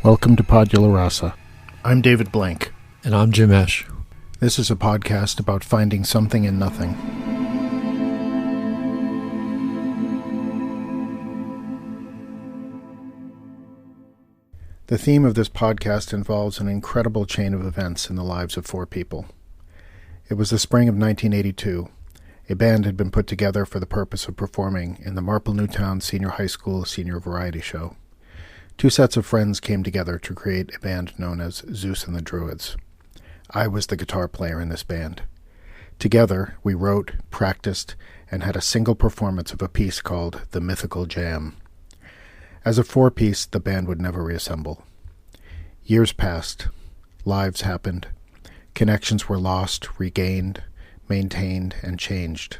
Welcome to Podula Rasa. I'm David Blank. And I'm Jim Esch. This is a podcast about finding something in nothing. The theme of this podcast involves an incredible chain of events in the lives of four people. It was the spring of 1982. A band had been put together for the purpose of performing in the Marple Newtown Senior High School Senior Variety Show. Two sets of friends came together to create a band known as Zeus and the Druids. I was the guitar player in this band. Together, we wrote, practiced, and had a single performance of a piece called The Mythical Jam. As a four-piece, the band would never reassemble. Years passed. Lives happened. Connections were lost, regained, maintained, and changed.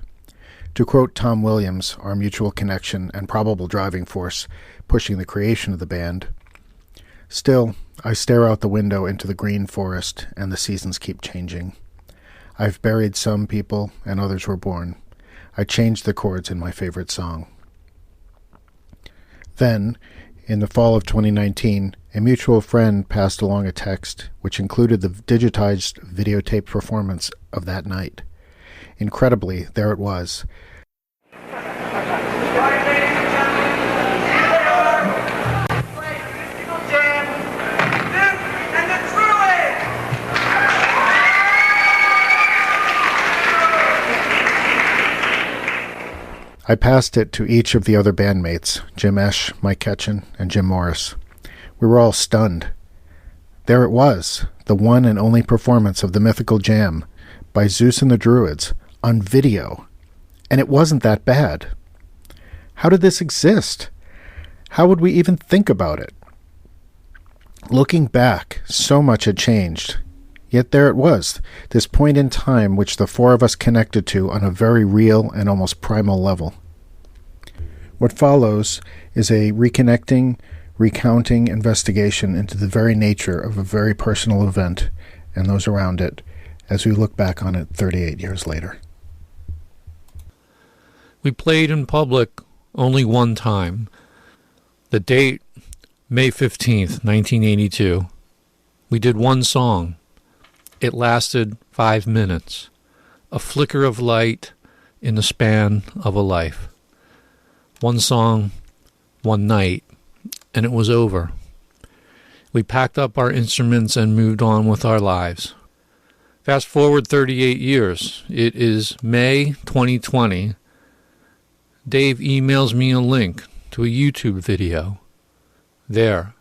To quote Tom Williams, our mutual connection and probable driving force pushing the creation of the band, "Still, I stare out the window into the green forest, and the seasons keep changing. I've buried some people, and others were born. I changed the chords in my favorite song." Then, in the fall of 2019, a mutual friend passed along a text which included the digitized videotape performance of that night. Incredibly, there it was. I passed it to each of the other bandmates, Jim Esch, Mike Ketchen, and Jim Morris. We were all stunned. There it was, the one and only performance of The Mythical Jam by Zeus and the Druids on video. And it wasn't that bad. How did this exist? How would we even think about it? Looking back, so much had changed. Yet there it was, this point in time which the four of us connected to on a very real and almost primal level. What follows is a reconnecting, recounting investigation into the very nature of a very personal event and those around it as we look back on it 38 years later. We played in public only one time. The date, May 15th, 1982. We did one song. It lasted 5 minutes, a flicker of light in the span of a life. One song, one night, and it was over. We packed up our instruments and moved on with our lives. Fast forward 38 years. It is May 2020. Dave emails me a link to a YouTube video. There,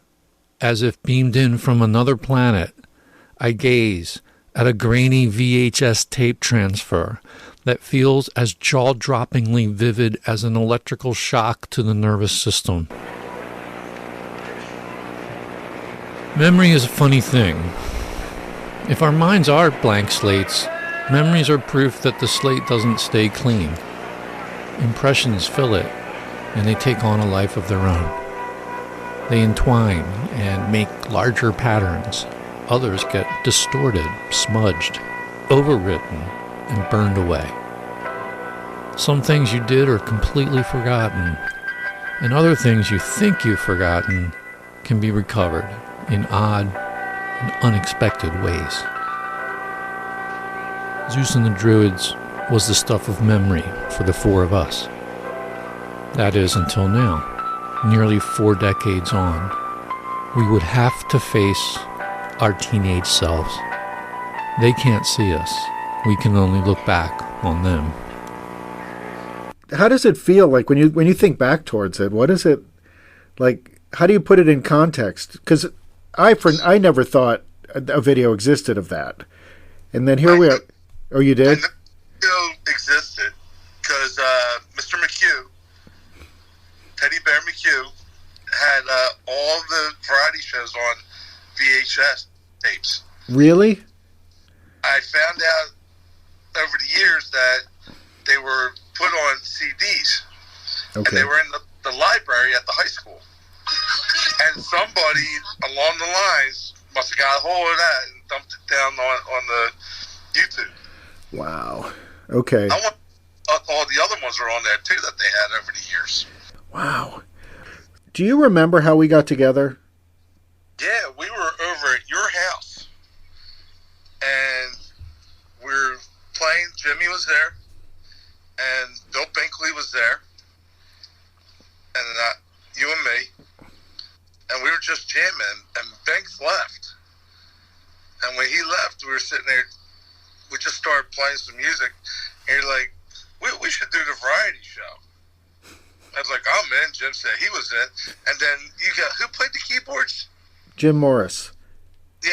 as if beamed in from another planet, I gaze at a grainy VHS tape transfer that feels as jaw-droppingly vivid as an electrical shock to the nervous system. Memory is a funny thing. If our minds are blank slates, memories are proof that the slate doesn't stay clean. Impressions fill it, and they take on a life of their own. They entwine and make larger patterns. Others get distorted, smudged, overwritten, and burned away. Some things you did are completely forgotten, and other things you think you've forgotten can be recovered in odd and unexpected ways. Zeus and the Druids was the stuff of memory for the four of us. That is, until now, nearly 4 decades on. We would have to face our teenage selves. They can't see us. We can only look back on them. How does it feel like when you think back towards it? What is it like? How do you put it in context? Because I never thought a video existed of that, and then here we are. Oh, you did? The video existed because Mr. McHugh, Teddy Bear McHugh, had all the variety shows on VHS tapes. Really? I found out over the years that they were put on CDs. Okay. And they were in the library at the high school. And somebody along the lines must have got a hold of that and dumped it down on the YouTube. Wow. Okay. I want all the other ones are on there too that they had over the years. Wow. Do you remember how we got together? Yeah, Yeah, we were over at your house, and we were playing. Jimmy was there, and Bill Binkley was there, and you and me, and we were just jamming, and Binks left. And when he left, we were sitting there, we just started playing some music, and you're like, we should do the variety show. I was like, I'm in. Jim said he was in. And then you got, who played the keyboards? Jim Morris. Yeah,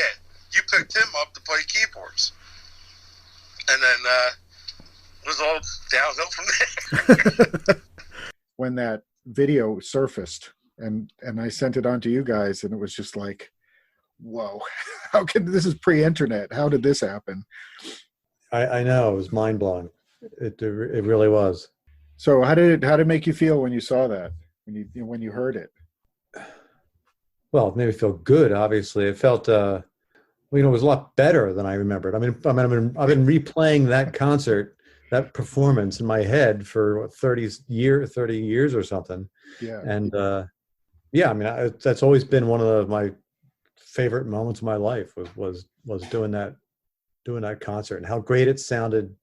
you picked him up to play keyboards. And then it was all downhill from there. When that video surfaced, and I sent it on to you guys, and it was just like, whoa, how can this is pre-internet? How did this happen? I know, it was mind-blowing. It really was. So how did it make you feel when you saw that, when you heard it? Well, it made me feel good. Obviously, it felt it was a lot better than I remembered. I've been replaying that concert, that performance in my head for 30 years or something. Yeah. And that's always been one of my favorite moments of my life was doing that concert, and how great it sounded,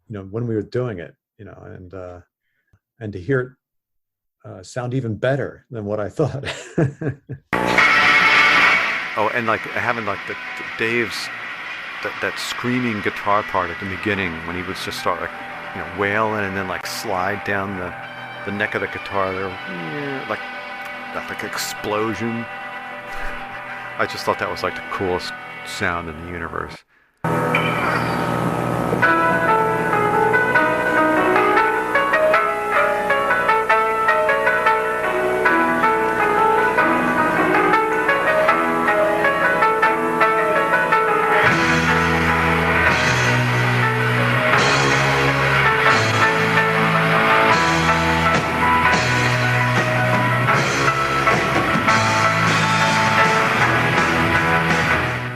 when we were doing it, and to hear it sound even better than what I thought. Oh, and like having like the Dave's that screaming guitar part at the beginning when he would just start like wailing and then like slide down the neck of the guitar there, like that like explosion. I just thought that was like the coolest sound in the universe.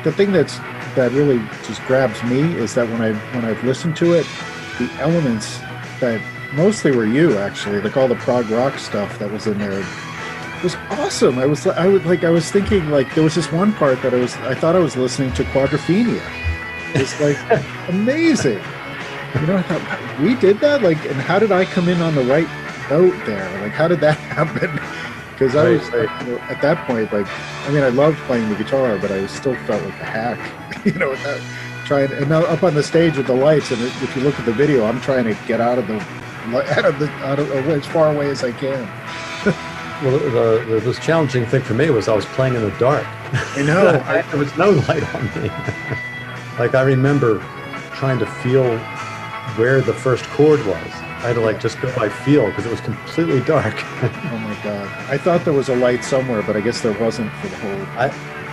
The thing that really just grabs me is that when I've listened to it, the elements that mostly were you actually, like all the prog rock stuff that was in there, was awesome. I was thinking like there was this one part that I thought I was listening to Quadrophenia. It's like amazing. I thought we did that, like, and how did I come in on the right note there? Like, how did that happen? Because I was at that point, like, I loved playing the guitar, but I still felt like a hack, with that. And now up on the stage with the lights, and if you look at the video, I'm trying to get out of as far away as I can. Well, the most challenging thing for me was I was playing in the dark. I know. There was no light on me. Like, I remember trying to feel where the first chord was. I had to just go by feel because it was completely dark. Oh my God. I thought there was a light somewhere, but I guess there wasn't for the whole...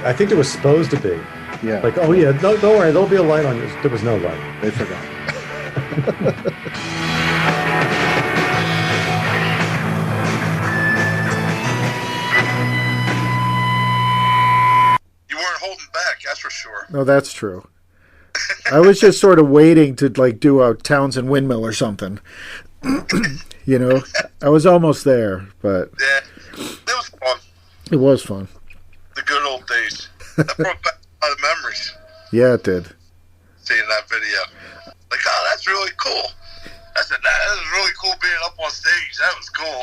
I think there was supposed to be. Yeah. Like, oh yeah, don't worry, there'll be a light on you. There was no light. They forgot. You weren't holding back, that's for sure. No, that's true. I was just sort of waiting to do a Townsend Windmill or something. I was almost there, but yeah, it was fun. It was fun. The good old days. That brought back a lot of memories. Yeah, it did. Seeing that video, like, oh, that's really cool. I said, that was really cool being up on stage. That was cool.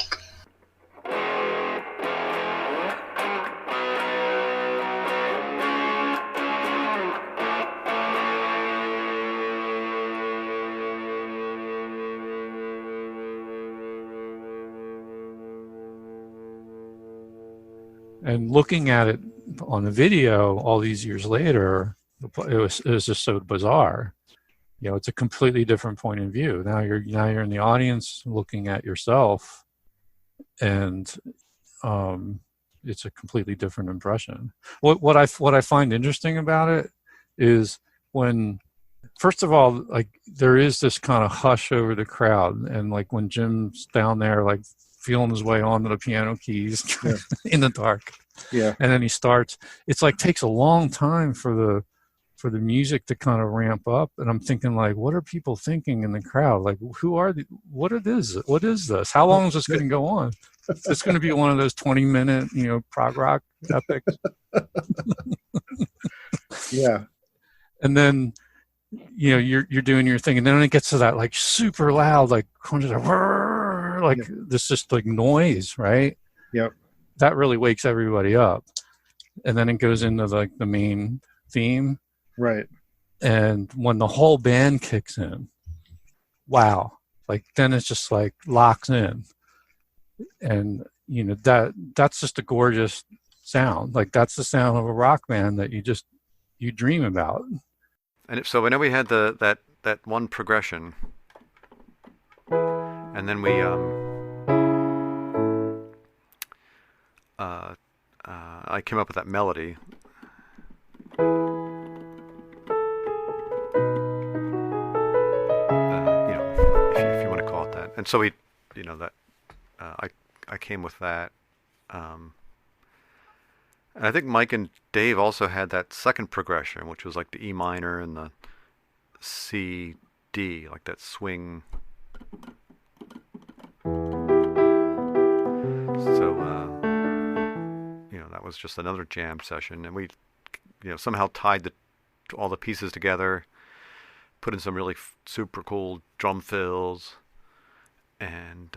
And looking at it on the video all these years later, it was just so bizarre. It's a completely different point of view. Now you're in the audience looking at yourself, and it's a completely different impression. What I find interesting about it is when, first of all, like, there is this kind of hush over the crowd, and like when Jim's down there, like, feeling his way onto the piano keys in the dark. Yeah. And then he starts, it's like takes a long time for the music to kind of ramp up. And I'm thinking, like, what are people thinking in the crowd? Like, what is this? How long is this going to go on? It's going to be one of those 20-minute, prog rock epics. Yeah. And then, you're doing your thing, and then when it gets to that like super loud, like this just like noise, right? Yep. That really wakes everybody up. And then it goes into like the main theme. Right. And when the whole band kicks in, wow, like then it's just like locks in. And that's just a gorgeous sound. Like that's the sound of a rock band that you dream about. And so whenever we had that one progression, and then we I came up with that melody. If you want to call it that. And so we, that I came with that. And I think Mike and Dave also had that second progression, which was like the E minor and the C D, like that swing. So that was just another jam session, and we somehow tied all the pieces together, put in some really super cool drum fills, and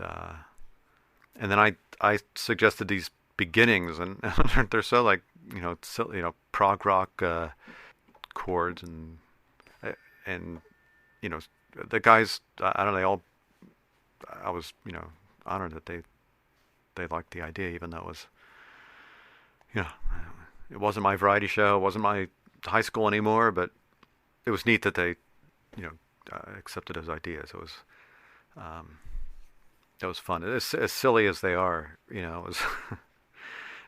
then I suggested these beginnings, and they're so like prog rock chords, and the guys, I don't know, they all, I was honored that they liked the idea, even though it was it wasn't my variety show, it wasn't my high school anymore, but it was neat that they accepted those ideas. It was fun. As silly as they are, it was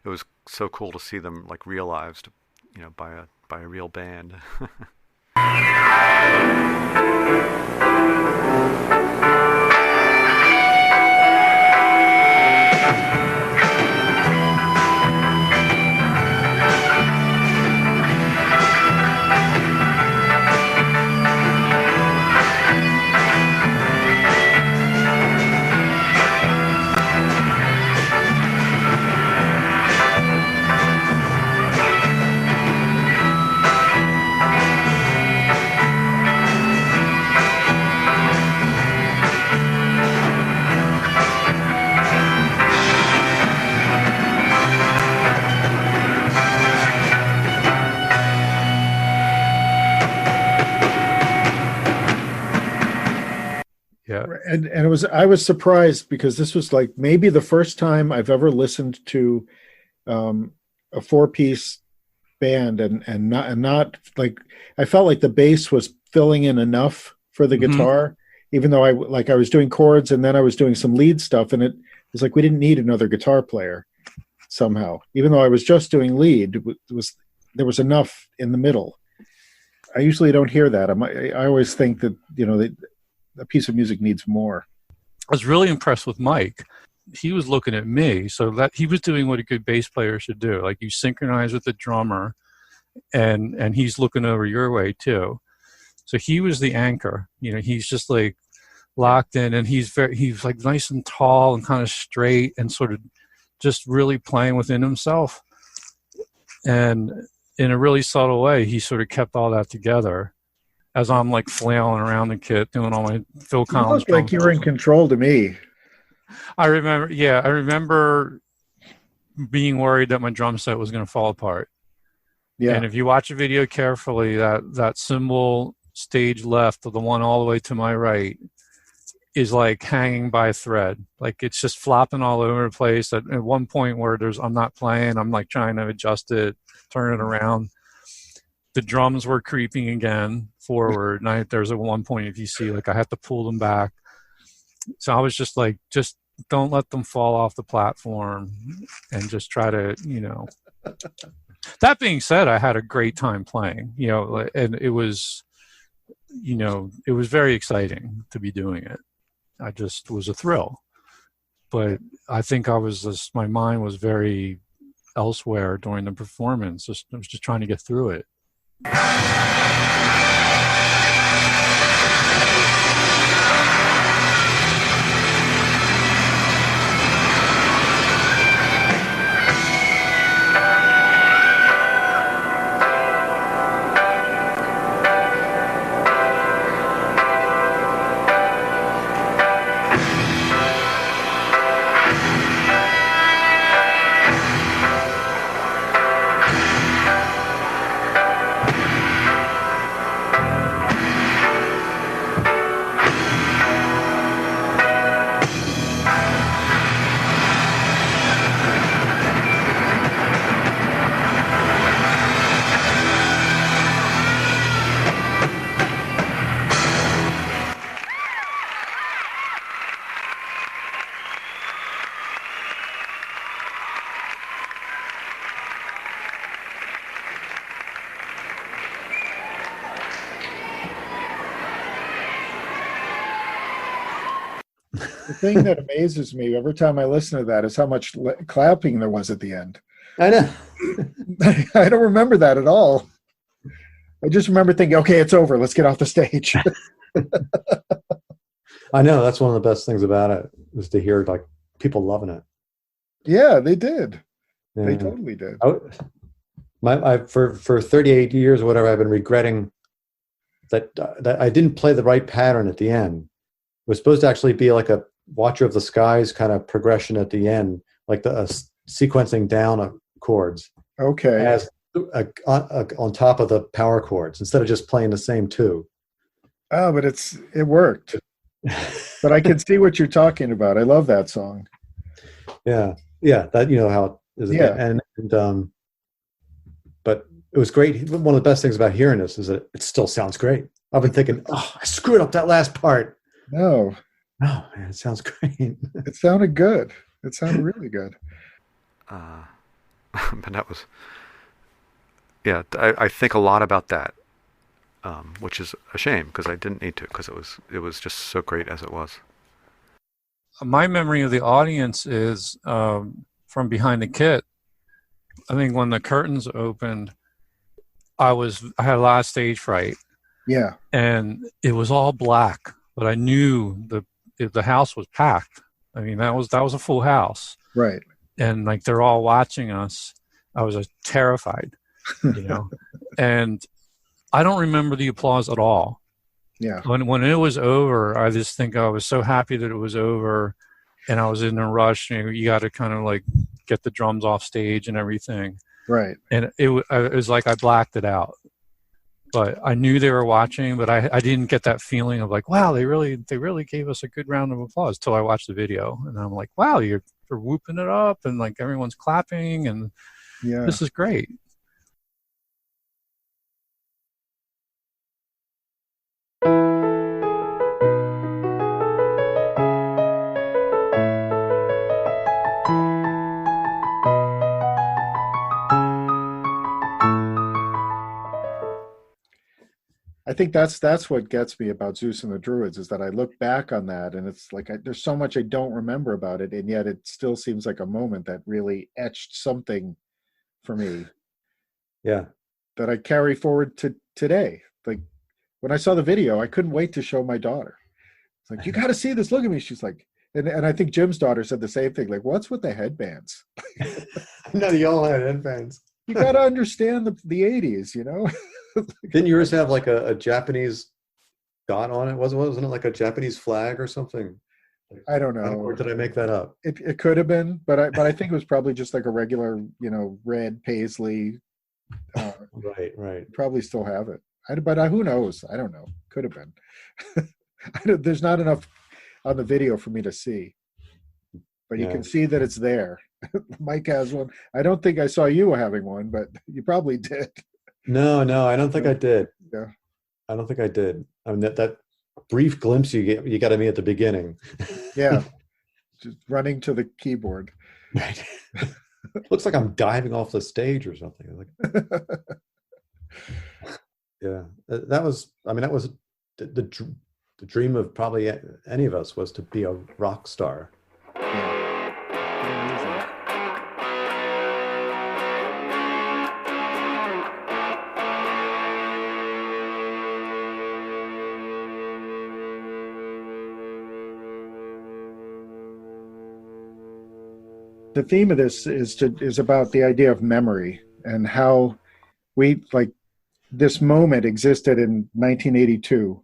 it was so cool to see them like realized, by a real band. Yeah. And I was surprised because this was like maybe the first time I've ever listened to a 4-piece band and not like, I felt like the bass was filling in enough for the guitar, even though I was doing chords and then I was doing some lead stuff, and it was like we didn't need another guitar player somehow, even though I was just doing lead. There was enough in the middle. I usually don't hear that. I always think that a piece of music needs more. I was really impressed with Mike. He was looking at me, so that he was doing what a good bass player should do. Like you synchronize with the drummer, and he's looking over your way too. So he was the anchor. He's just like locked in, and he's like nice and tall and kind of straight and sort of just really playing within himself. And in a really subtle way, he sort of kept all that together. As I'm like flailing around the kit, doing all my Phil Collins. You look like you're in control to me. I remember being worried that my drum set was going to fall apart. Yeah. And if you watch a video carefully, that cymbal stage left, of the one all the way to my right, is like hanging by a thread. Like it's just flopping all over the place. At one point where I'm not playing, I'm like trying to adjust it, turn it around. The drums were creeping again forward, and there's at one point, if you see, like I have to pull them back. So I was just like, just don't let them fall off the platform, and just try to, That being said, I had a great time playing, and it was very exciting to be doing it. I just was a thrill, but I think my mind was very elsewhere during the performance. I was just trying to get through it. The thing that amazes me every time I listen to that is how much clapping there was at the end. I know. I don't remember that at all. I just remember thinking, okay, it's over. Let's get off the stage. I know. That's one of the best things about it, is to hear like people loving it. Yeah, they did. Yeah. They totally did. For 38 years or whatever, I've been regretting that I didn't play the right pattern at the end. It was supposed to actually be like a Watcher of the Skies kind of progression at the end, like the sequencing down of chords. Okay. As on top of the power chords, instead of just playing the same two. Oh, but it worked. But I can see what you're talking about. I love that song. Yeah, that, you know how it is. Yeah. And but it was great. One of the best things about hearing this is that it still sounds great. I've been thinking, oh, I screwed up that last part. No, man, it sounds great. It sounded good. It sounded really good. But that was, yeah, I think a lot about that, which is a shame because I didn't need to, because it was just so great as it was. My memory of the audience is from behind the kit. I think when the curtains opened, I had a lot of stage fright. Yeah. And it was all black, but I knew the house was packed. I mean, that was a full house. Right. And like they're all watching us. I was terrified, you know. And I don't remember the applause at all. Yeah. When it was over, I just think I was so happy that it was over, and I was in a rush. You got to kind of like get the drums off stage and everything. Right. And it was like I blacked it out. But I knew they were watching, but I didn't get that feeling of like, wow, they really gave us a good round of applause till I watched the video, and I'm like, wow, you're whooping it up, and like everyone's clapping, and yeah, this is great. I think that's what gets me about Zeus and the Druids, is that I look back on that and it's like there's so much I don't remember about it, and yet it still seems like a moment that really etched something for me. Yeah. That I carry forward to today. Like when I saw the video, I couldn't wait to show my daughter. It's like, you got to see this. Look at me. She's like, and I think Jim's daughter said the same thing. Like, what's with the headbands? No, you all had headbands. You got to understand the 80s, you know? Didn't yours have like a Japanese dot on it? Wasn't it like a Japanese flag or something? I don't know. Or did I make that up? It could have been, but I think it was probably just like a regular, you know, red paisley. Right. Probably still have it. But who knows? I don't know. Could have been. There's not enough on the video for me to see, but you can see that it's there. Mike has one. I don't think I saw you having one, but you probably did. No, I don't think I did. Yeah, I don't think I did. I mean, that brief glimpse you got of me at the beginning. Yeah, just running to the keyboard. Right. Looks like I'm diving off the stage or something. Like, yeah, that was the dream of probably any of us, was to be a rock star. The theme of this is about the idea of memory and how we, like, this moment existed in 1982,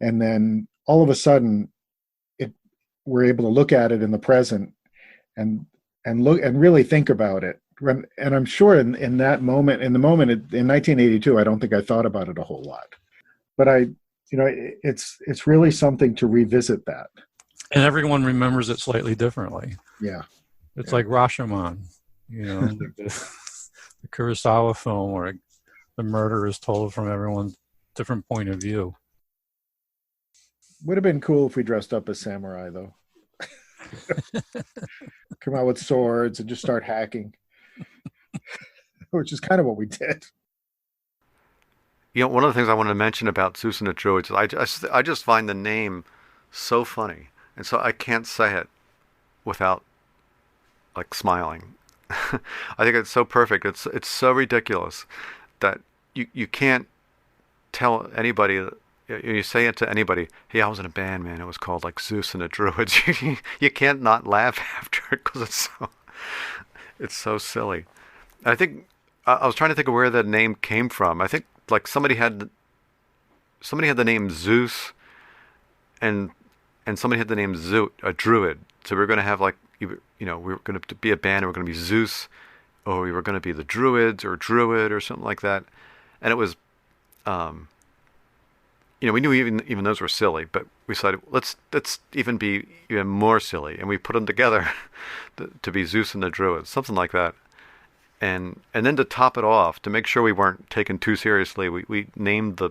and then all of a sudden we're able to look at it in the present and look and really think about it. And I'm sure in that moment, in 1982, I don't think I thought about it a whole lot, but it's really something to revisit that. And everyone remembers it slightly differently. Yeah. It's like Rashomon, you know, the Kurosawa film where the murder is told from everyone's different point of view. Would have been cool if we dressed up as samurai, though. Come out with swords and just start hacking, which is kind of what we did. You know, one of the things I wanted to mention about Zeus and the Druids is I just find the name so funny. And so I can't say it without like smiling. I think it's so perfect. It's so ridiculous that you can't tell anybody. You say it to anybody. Hey, I was in a band, man. It was called like Zeus and the Druids. You can't not laugh after it because it's so silly. And I think I was trying to think of where that name came from. I think like somebody had the name Zeus, and somebody had the name a Druid. So we were going to have like, we were going to be a band, and we were going to be Zeus, or we were going to be the Druids or Druid or something like that. And it was, we knew even those were silly, but we decided let's even be even more silly, and we put them together to be Zeus and the Druids, something like that. And then to top it off, to make sure we weren't taken too seriously, we named the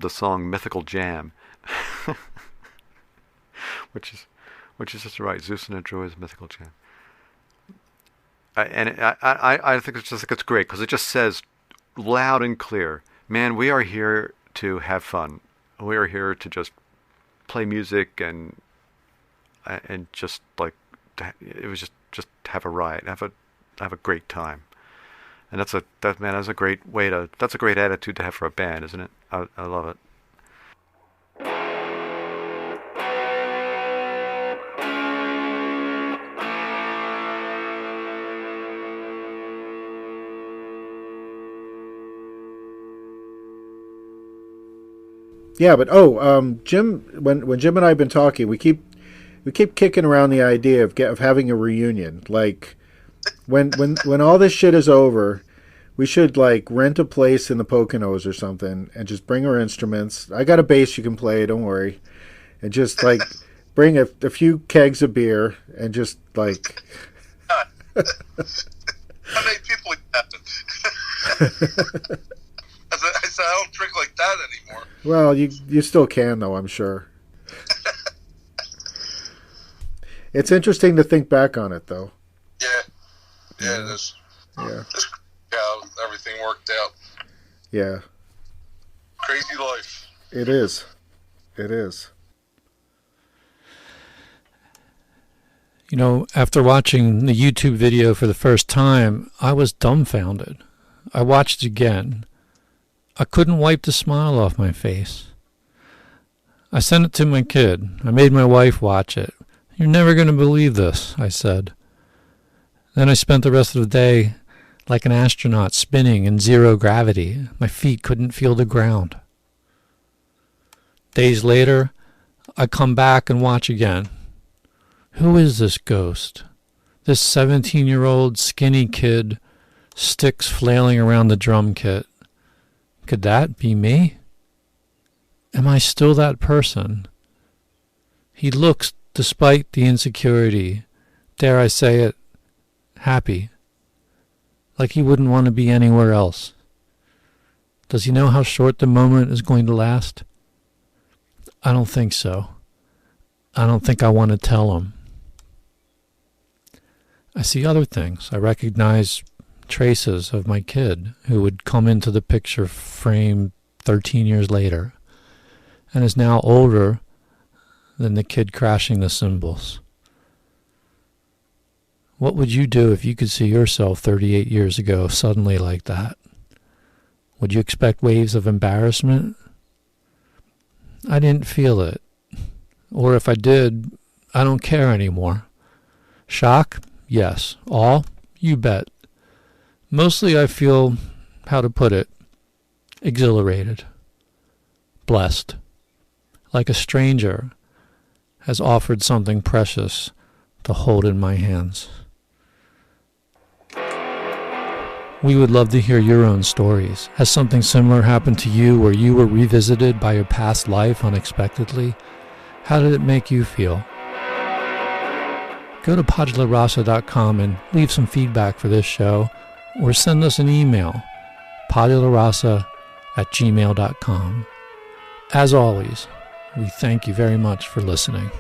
song "Mythical Jam," which is just right. Zeus and the Druids, Mythical Jam. I think it's great because it just says loud and clear, man, we are here to have fun. We are here to just play music and just like it was just have a riot, have a great time. And that's a great attitude to have for a band, isn't it? I love it. Yeah, but Jim, when Jim and I have been talking, we keep kicking around the idea of having a reunion. Like when all this shit is over, we should like rent a place in the Poconos or something and just bring our instruments. I got a bass you can play, don't worry, and just like bring a few kegs of beer and just like. How many people happen? I said I don't drink like that anymore. Well, you still can though, I'm sure. It's interesting to think back on it though. Yeah, it is. Yeah. How everything worked out. Yeah. Crazy life. It is. It is. After watching the YouTube video for the first time, I was dumbfounded. I watched it again. I couldn't wipe the smile off my face. I sent it to my kid. I made my wife watch it. You're never going to believe this, I said. Then I spent the rest of the day like an astronaut spinning in zero gravity. My feet couldn't feel the ground. Days later, I come back and watch again. Who is this ghost? This 17-year-old skinny kid, sticks flailing around the drum kit. Could that be me? Am I still that person? He looks, despite the insecurity, dare I say it, happy. Like he wouldn't want to be anywhere else. Does he know how short the moment is going to last? I don't think so. I don't think I want to tell him. I see other things. I recognize traces of my kid who would come into the picture frame 13 years later and is now older than the kid crashing the cymbals. What would you do if you could see yourself 38 years ago suddenly like that? Would you expect waves of embarrassment? I didn't feel it. Or if I did, I don't care anymore. Shock? Yes. Awe? You bet. Mostly I feel, how to put it, exhilarated, blessed, like a stranger has offered something precious to hold in my hands. We would love to hear your own stories. Has something similar happened to you where you were revisited by your past life unexpectedly? How did it make you feel? Go to padularasa.com and leave some feedback for this show, or send us an email, padularasa@gmail.com. As always, we thank you very much for listening.